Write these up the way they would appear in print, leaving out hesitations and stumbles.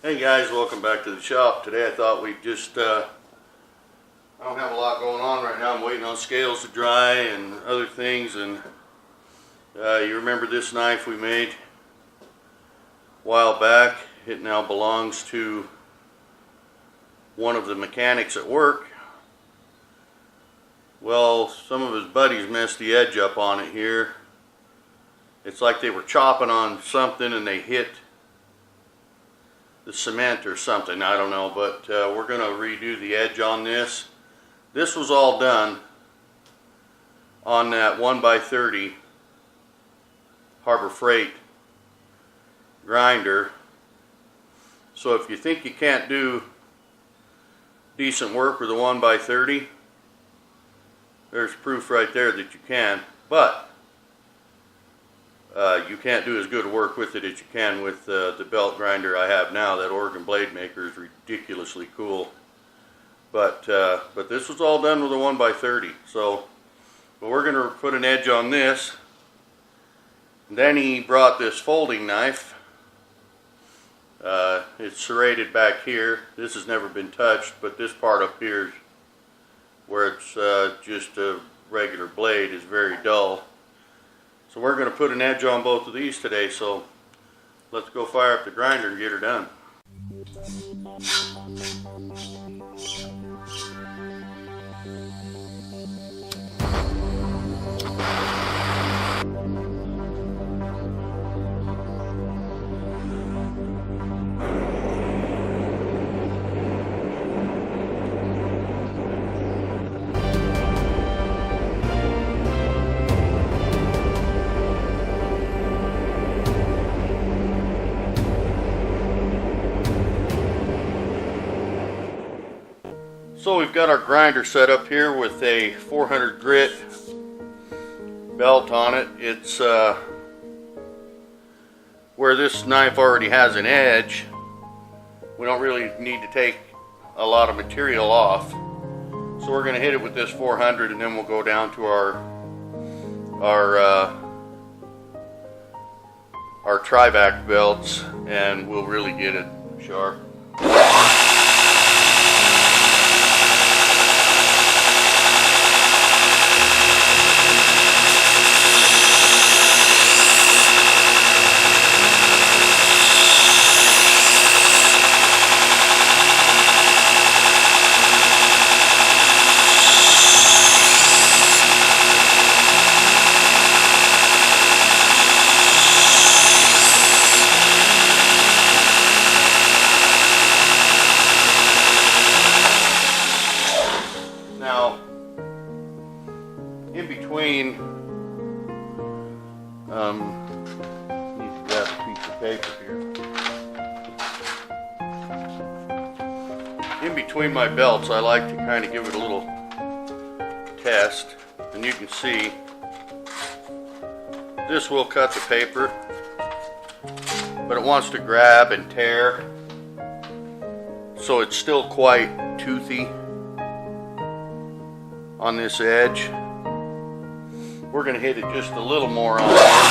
Hey guys, welcome back to the shop. Today I thought we'd just, I don't have a lot going on right now. I'm waiting on scales to dry and other things. And you remember this knife we made a while back? It now belongs to one of the mechanics at work. Well, some of his buddies messed the edge up on it here. It's like they were chopping on something and they hit the cement or something, I don't know, but we're going to redo the edge on this. This was all done on that 1x30 Harbor Freight grinder. So if you think you can't do decent work with a 1x30, there's proof right there that you can, but you can't do as good work with it as you can with the belt grinder I have now. That Oregon blade maker is ridiculously cool. But this was all done with a 1x30. So we're going to put an edge on this. And then he brought this folding knife. It's serrated back here. This has never been touched, but this part up here is where it's just a regular blade is very dull. So we're going to put an edge on both of these today, so let's go fire up the grinder and get her done. So we've got our grinder set up here with a 400 grit belt on it. It's where this knife already has an edge. We don't really need to take a lot of material off. So we're going to hit it with this 400 and then we'll go down to our tri-vac belts and we'll really get it sharp. In between, need to grab a piece of paper here. In between my belts, I like to kind of give it a little test, and you can see this will cut the paper, but it wants to grab and tear, so it's still quite toothy on this edge. We're going to hit it just a little more on there.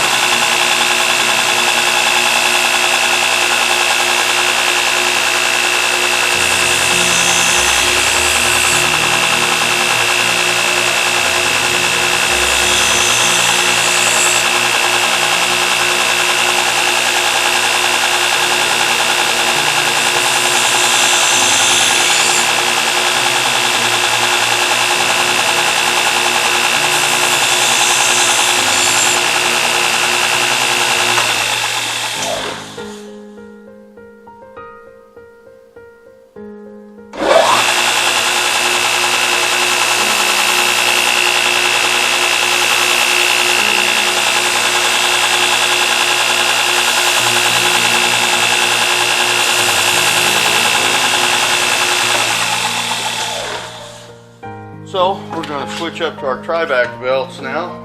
So we're going to switch up to our tri-vac belts now.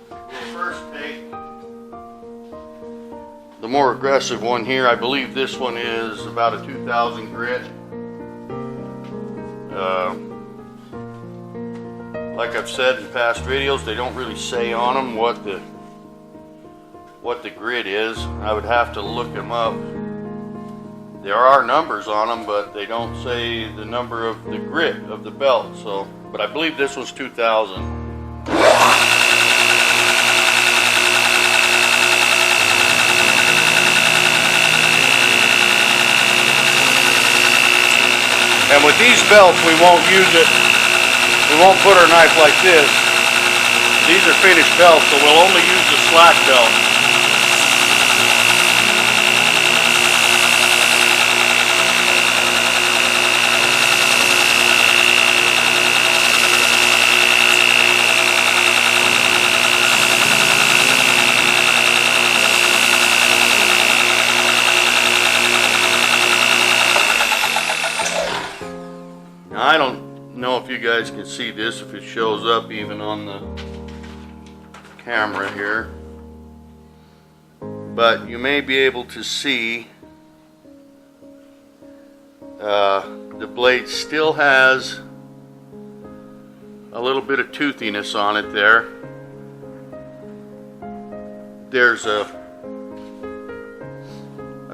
We'll first take the more aggressive one here. I believe this one is about a 2000 grit. Like I've said in past videos, they don't really say on them what the what the grit is. I would have to look them up. There are numbers on them, but they don't say the number of the grit of the belt. So, but I believe this was 2000. And with these belts, we won't use it. We won't put our knife like this. These are finished belts, so we'll only use the slack belt. Now, I don't know if you guys can see this, if it shows up even on the camera here, but you may be able to see the blade still has a little bit of toothiness on it there. There's a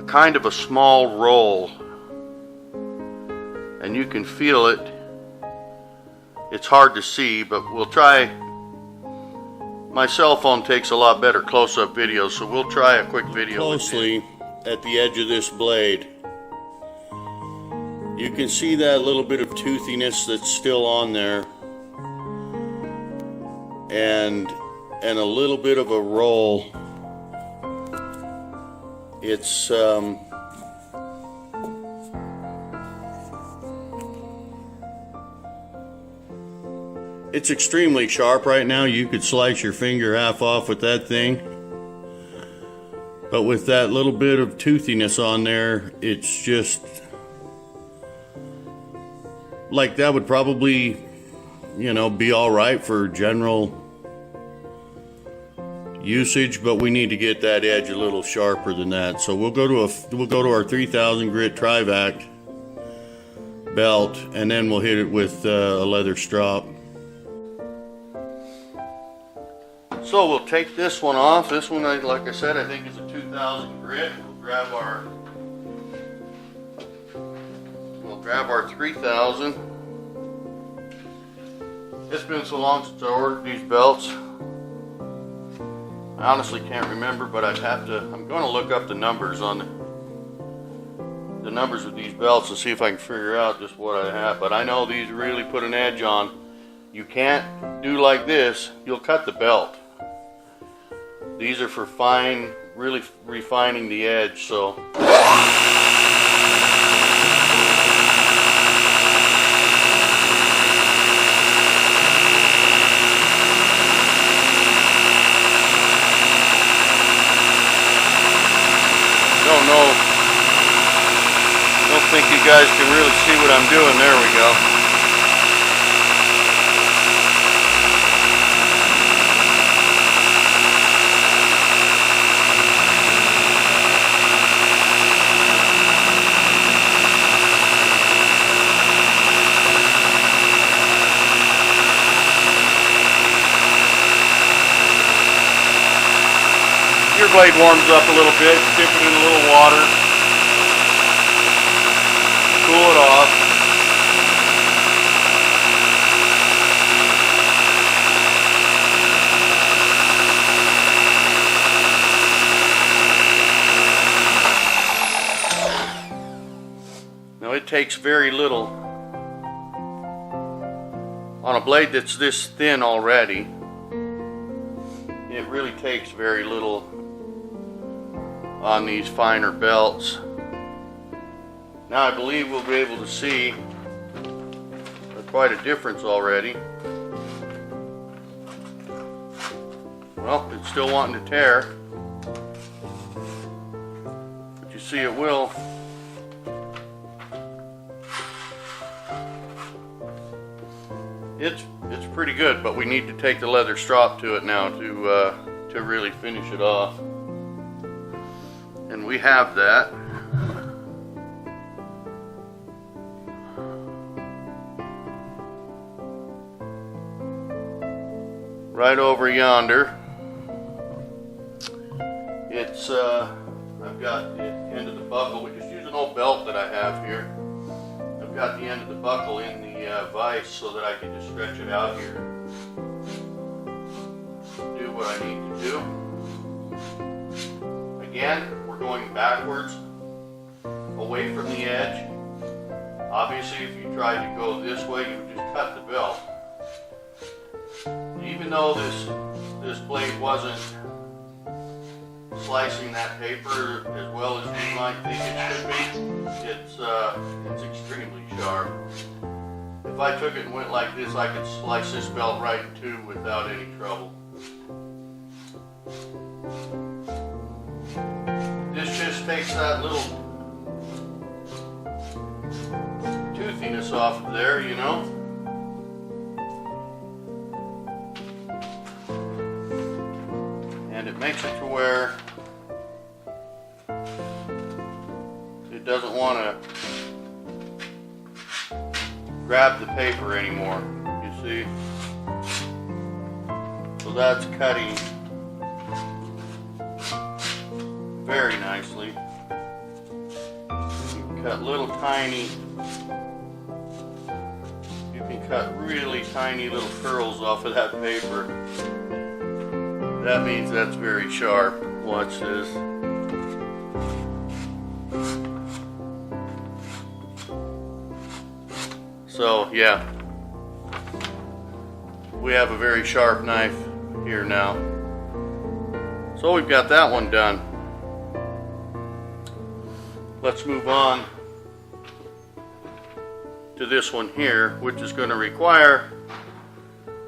kind of a small roll, and you can feel it. It's hard to see, but we'll try. My cell phone takes a lot better close-up videos, so we'll try a quick video. Closely at the edge of this blade, you can see that little bit of toothiness that's still on there, and a little bit of a roll. It's extremely sharp right now. You could slice your finger half off with that thing. But with that little bit of toothiness on there, it's just like that would probably, you know, be all right for general usage, but we need to get that edge a little sharper than that. So we'll go to our 3000 grit Trivac belt, and then we'll hit it with a leather strop. So we'll take this one off. This one, like I said, I think is a 2000 grit. We'll grab our 3000. It's been so long since I ordered these belts. I honestly can't remember, but I'm going to look up the numbers on the numbers of these belts and see if I can figure out just what I have. But I know these really put an edge on. You can't do like this. You'll cut the belt. These are for fine, really refining the edge, so. Don't think you guys can really see what I'm doing. There we go. Your blade warms up a little bit, dip it in a little water, cool it off. Now it takes very little on a blade that's this thin already. It really takes very little on these finer belts. Now I believe we'll be able to see quite a difference already. Well, it's still wanting to tear, but you see it will. It's pretty good, but we need to take the leather strop to it now to really finish it off. And we have that. Right over yonder. I've got the end of the buckle. We just use an old belt that I have here. I've got the end of the buckle in the vise so that I can just stretch it out here. Do what I need to do. Again, we're going backwards, away from the edge. Obviously, if you tried to go this way, you would just cut the belt. Even though this blade wasn't slicing that paper as well as you might think it should be, it's extremely sharp. If I took it and went like this, I could slice this belt right in two without any trouble. This just takes that little toothiness off of there, you know. And it makes it to where it doesn't want to grab the paper anymore, you see. So that's cutting very nicely. You can cut little tiny, you can cut really tiny little curls off of that paper. That means that's very sharp. Watch this. So yeah, we have a very sharp knife here now. So we've got that one done. Let's move on to this one here, which is going to require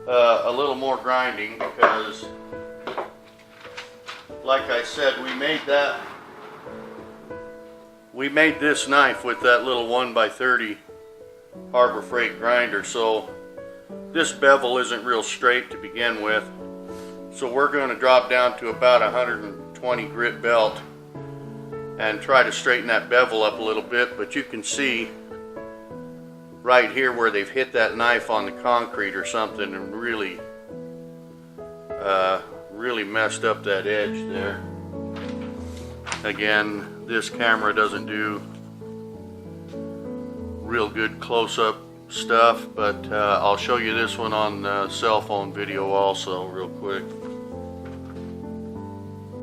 a little more grinding because, like I said, we made this knife with that little 1x30 Harbor Freight grinder, so this bevel isn't real straight to begin with. So we're going to drop down to about 120 grit belt and try to straighten that bevel up a little bit, but you can see right here where they've hit that knife on the concrete or something and really messed up that edge there. Again, this camera doesn't do real good close-up stuff, but I'll show you this one on cell phone video also real quick.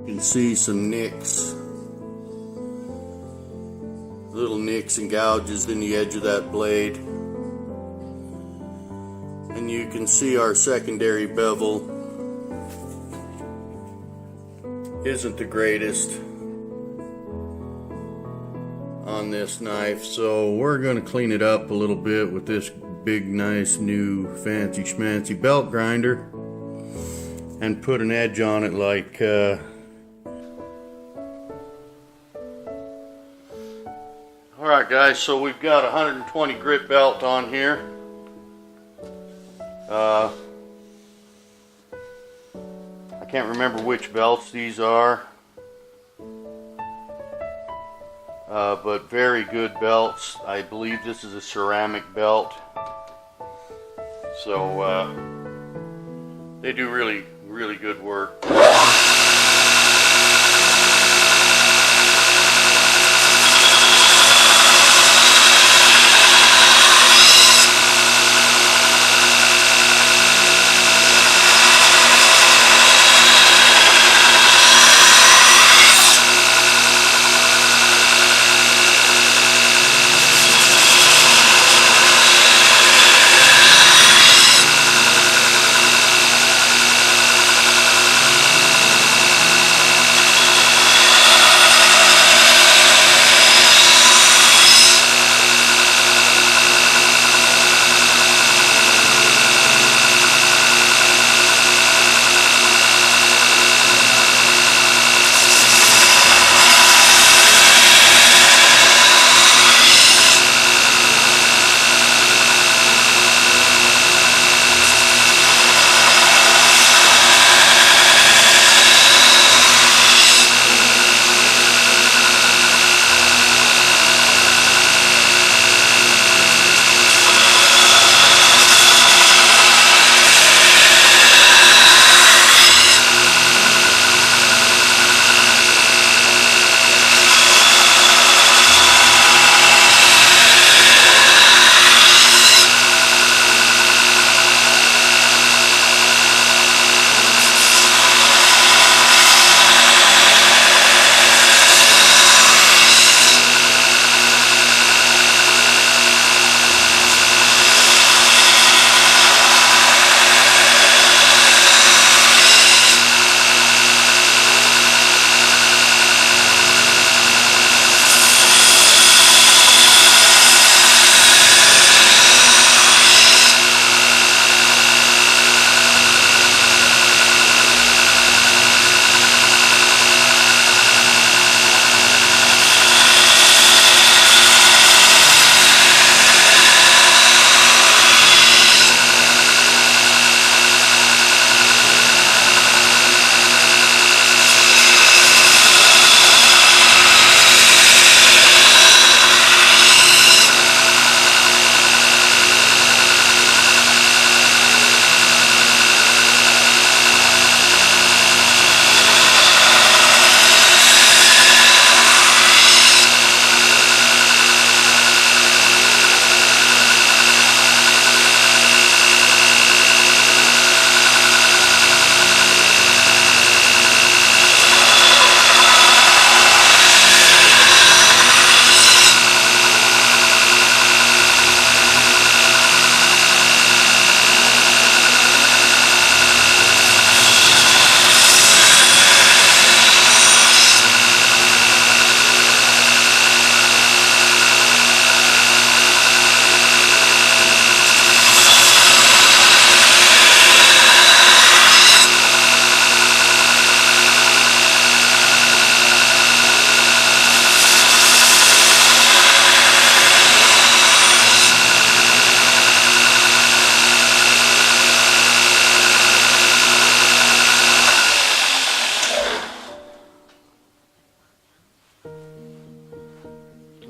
You can see some nicks, little nicks and gouges in the edge of that blade, and you can see our secondary bevel isn't the greatest on this knife, so we're going to clean it up a little bit with this big nice new fancy schmancy belt grinder and put an edge on it like alright guys, so we've got a 120 grit belt on here. I can't remember which belts these are. But very good belts. I believe this is a ceramic belt. So they do really, really good work.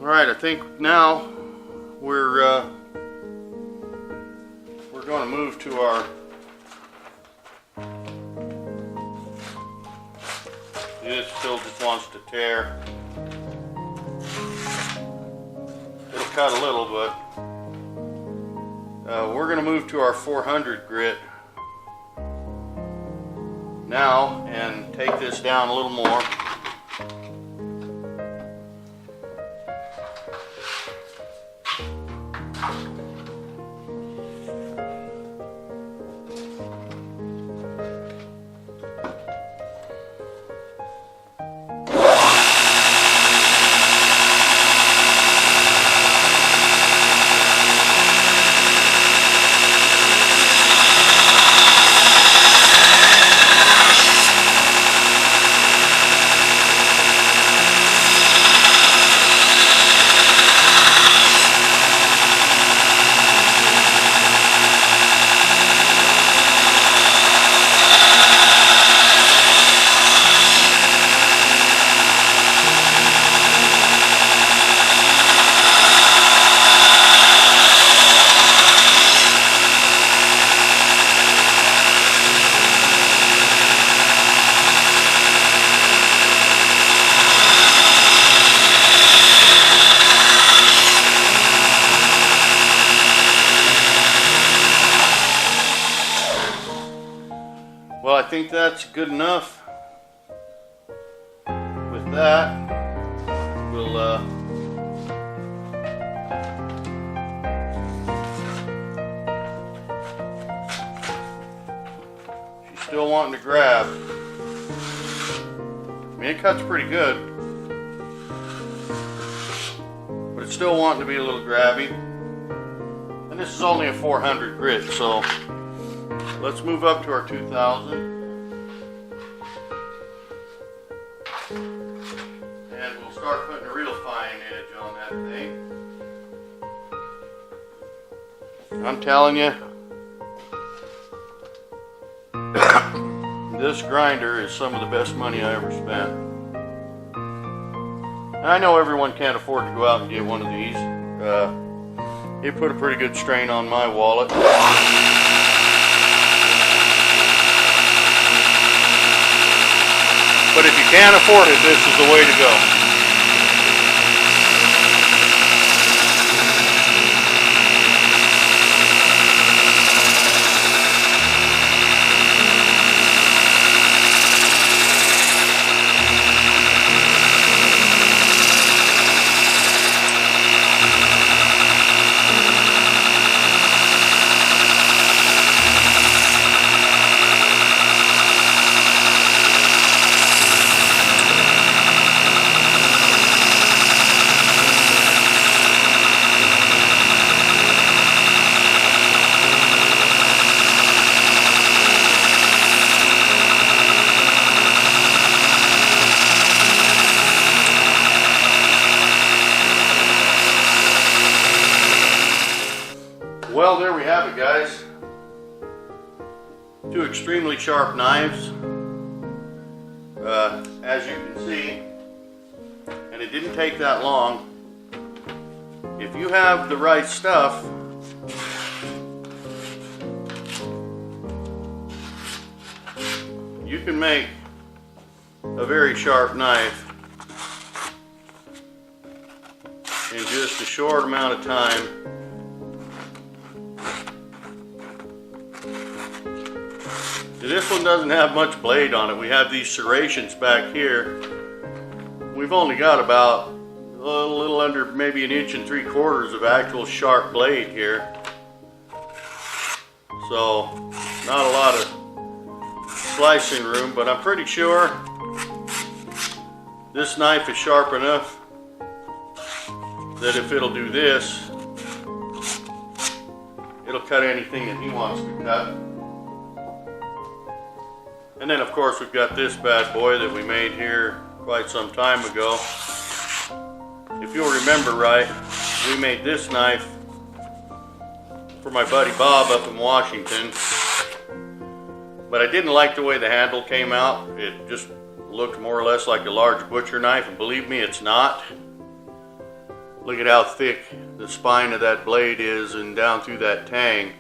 Alright, I think now we're going to move to our this still just wants to tear. It'll cut a little, but we're going to move to our 400 grit now and take this down a little more. Well, I think that's good enough. With that, we'll she's still wanting to grab. I mean, it cuts pretty good, but it's still wanting to be a little grabby. And this is only a 400 grit, so let's move up to our 2000. And we'll start putting a real fine edge on that thing. I'm telling you, this grinder is some of the best money I ever spent. And I know everyone can't afford to go out and get one of these. It put a pretty good strain on my wallet. But if you can't afford it, this is the way to go. Well, there we have it, guys. Two extremely sharp knives, as you can see, and it didn't take that long. If you have the right stuff, you can make a very sharp knife in just a short amount of time. This one doesn't have much blade on it. We have these serrations back here. We've only got about a little under maybe 1 3/4 inches of actual sharp blade here. So not a lot of slicing room, but I'm pretty sure this knife is sharp enough that if it'll do this, it'll cut anything that he wants to cut. And then of course we've got this bad boy that we made here quite some time ago. If you'll remember right, we made this knife for my buddy Bob up in Washington. But I didn't like the way the handle came out. It just looked more or less like a large butcher knife, and believe me, it's not. Look at how thick the spine of that blade is and down through that tang.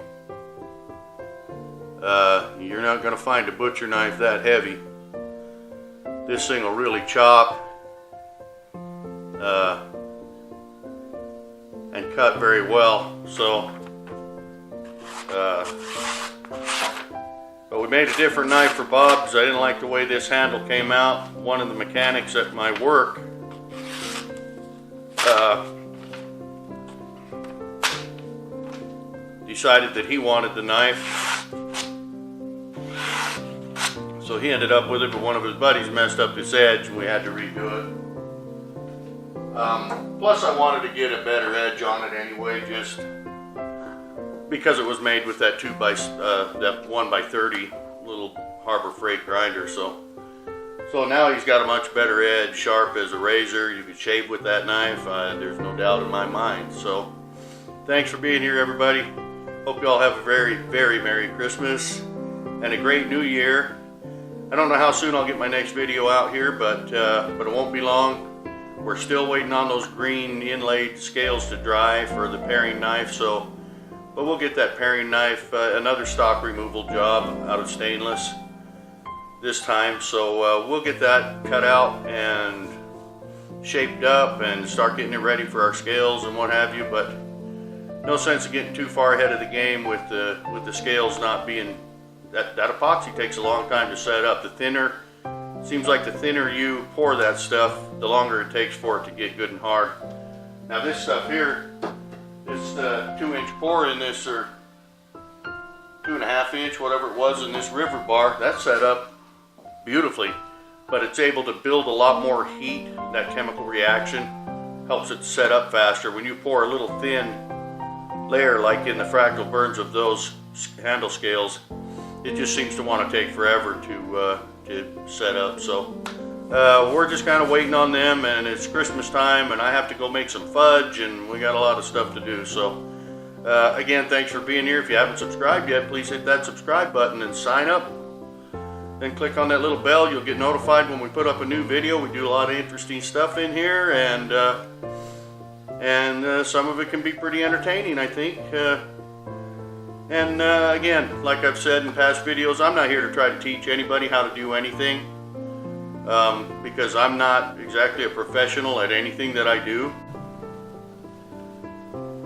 You're not going to find a butcher knife that heavy. This thing will really chop and cut very well. So, but we made a different knife for Bob because I didn't like the way this handle came out. One of the mechanics at my work decided that he wanted the knife, so he ended up with it, but one of his buddies messed up this edge and we had to redo it. Plus I wanted to get a better edge on it anyway, just because it was made with that that 1x30 little Harbor Freight grinder. So now he's got a much better edge, sharp as a razor. You could shave with that knife, there's no doubt in my mind. So thanks for being here, everybody. Hope you all have a very, very Merry Christmas and a great New Year. I don't know how soon I'll get my next video out here, but it won't be long. We're still waiting on those green inlaid scales to dry for the paring knife, but we'll get that paring knife, another stock removal job out of stainless this time. So we'll get that cut out and shaped up and start getting it ready for our scales and what have you. But no sense of getting too far ahead of the game with the scales not being, that epoxy takes a long time to set up. Seems like the thinner you pour that stuff, the longer it takes for it to get good and hard. Now this stuff here, this 2-inch pour in this, or 2.5 inch, whatever it was, in this river bar, that's set up beautifully, but it's able to build a lot more heat. That chemical reaction helps it set up faster. When you pour a little thin layer like in the fractal burns of those handle scales, it just seems to want to take forever to set up. So we're just kind of waiting on them, and it's Christmas time and I have to go make some fudge and we got a lot of stuff to do. So again, thanks for being here. If you haven't subscribed yet, please hit that subscribe button and sign up. Then click on that little bell. You'll get notified when we put up a new video. We do a lot of interesting stuff in here, and some of it can be pretty entertaining, I think. Again, like I've said in past videos, I'm not here to try to teach anybody how to do anything, because I'm not exactly a professional at anything that I do.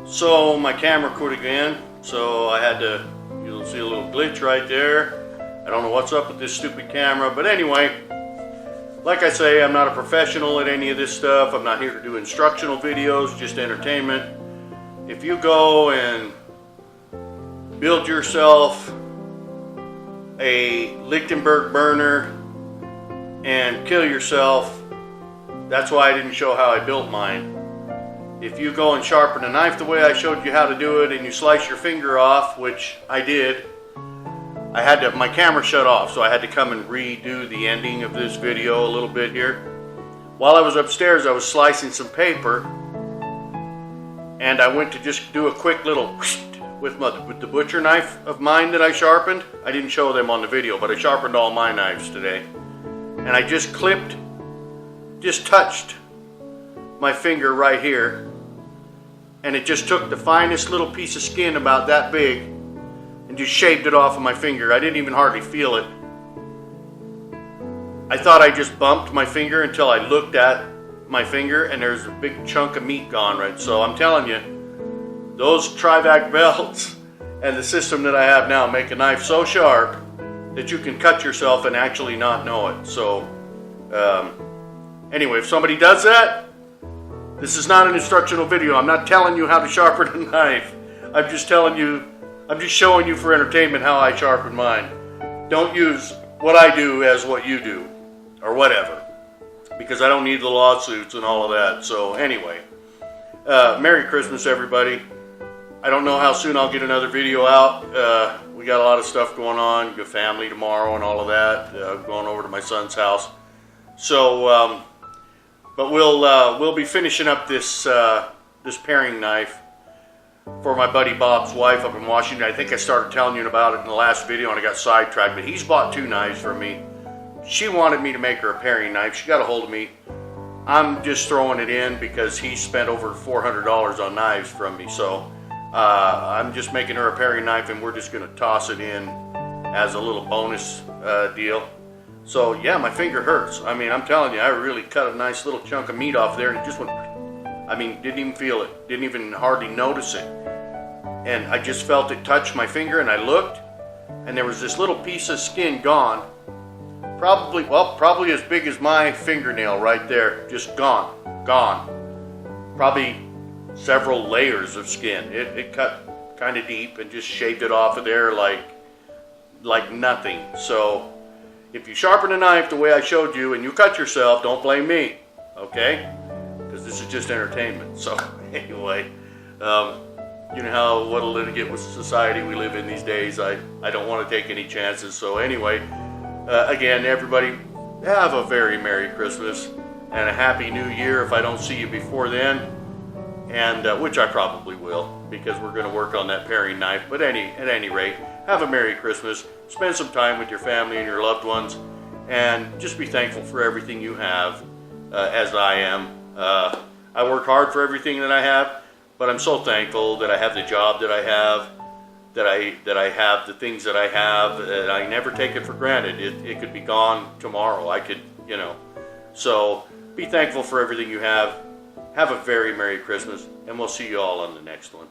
So my camera quit again, so I had to, you'll see a little glitch right there. I don't know what's up with this stupid camera, but anyway, like I say, I'm not a professional at any of this stuff. I'm not here to do instructional videos, just entertainment. If you go and build yourself a Lichtenberg burner and kill yourself, that's why I didn't show how I built mine. If you go and sharpen a knife the way I showed you how to do it and you slice your finger off, which I did, I had to, my camera shut off, so I had to come and redo the ending of this video a little bit here. While I was upstairs, I was slicing some paper, and I went to just do a quick little with the butcher knife of mine that I sharpened. I didn't show them on the video, but I sharpened all my knives today. And I just touched my finger right here, and it just took the finest little piece of skin about that big and just shaved it off of my finger. I didn't even hardly feel it. I thought I just bumped my finger until I looked at my finger and there's a big chunk of meat gone, right? So I'm telling you, those Trivac belts and the system that I have now make a knife so sharp that you can cut yourself and actually not know it. So anyway, if somebody does that, this is not an instructional video. I'm not telling you how to sharpen a knife. I'm just showing you for entertainment how I sharpen mine. Don't use what I do as what you do, or whatever, because I don't need the lawsuits and all of that. So anyway, Merry Christmas, everybody. I don't know how soon I'll get another video out. We got a lot of stuff going on, good family tomorrow and all of that, going over to my son's house. So, but we'll be finishing up this paring knife for my buddy Bob's wife up in Washington. I think I started telling you about it in the last video and I got sidetracked, but he's bought 2 knives from me. She wanted me to make her a paring knife. She got a hold of me I'm just throwing it in because he spent over $400 on knives from me. So I'm just making her a paring knife, and we're just going to toss it in as a little bonus deal. So yeah, my finger hurts. I mean, I'm telling you, I really cut a nice little chunk of meat off there, and it just went, I mean, didn't even feel it, didn't even hardly notice it. And I just felt it touch my finger, and I looked, and there was this little piece of skin gone. Probably as big as my fingernail right there, just gone. Probably several layers of skin. It cut kind of deep and just shaved it off of there like nothing. So if you sharpen a knife the way I showed you and you cut yourself, don't blame me, okay? Because this is just entertainment. So anyway, you know what a litigate with society we live in these days. I don't want to take any chances. So anyway, again, everybody, have a very Merry Christmas and a Happy New Year if I don't see you before then, and which I probably will, because we're going to work on that paring knife. But at any rate, have a Merry Christmas. Spend some time with your family and your loved ones, and just be thankful for everything you have, as I am. I work hard for everything that I have, but I'm so thankful that I have the job that I have, that I have the things that I have, and I never take it for granted. It could be gone tomorrow. I could, you know. So be thankful for everything you have. Have a very Merry Christmas, and we'll see you all on the next one.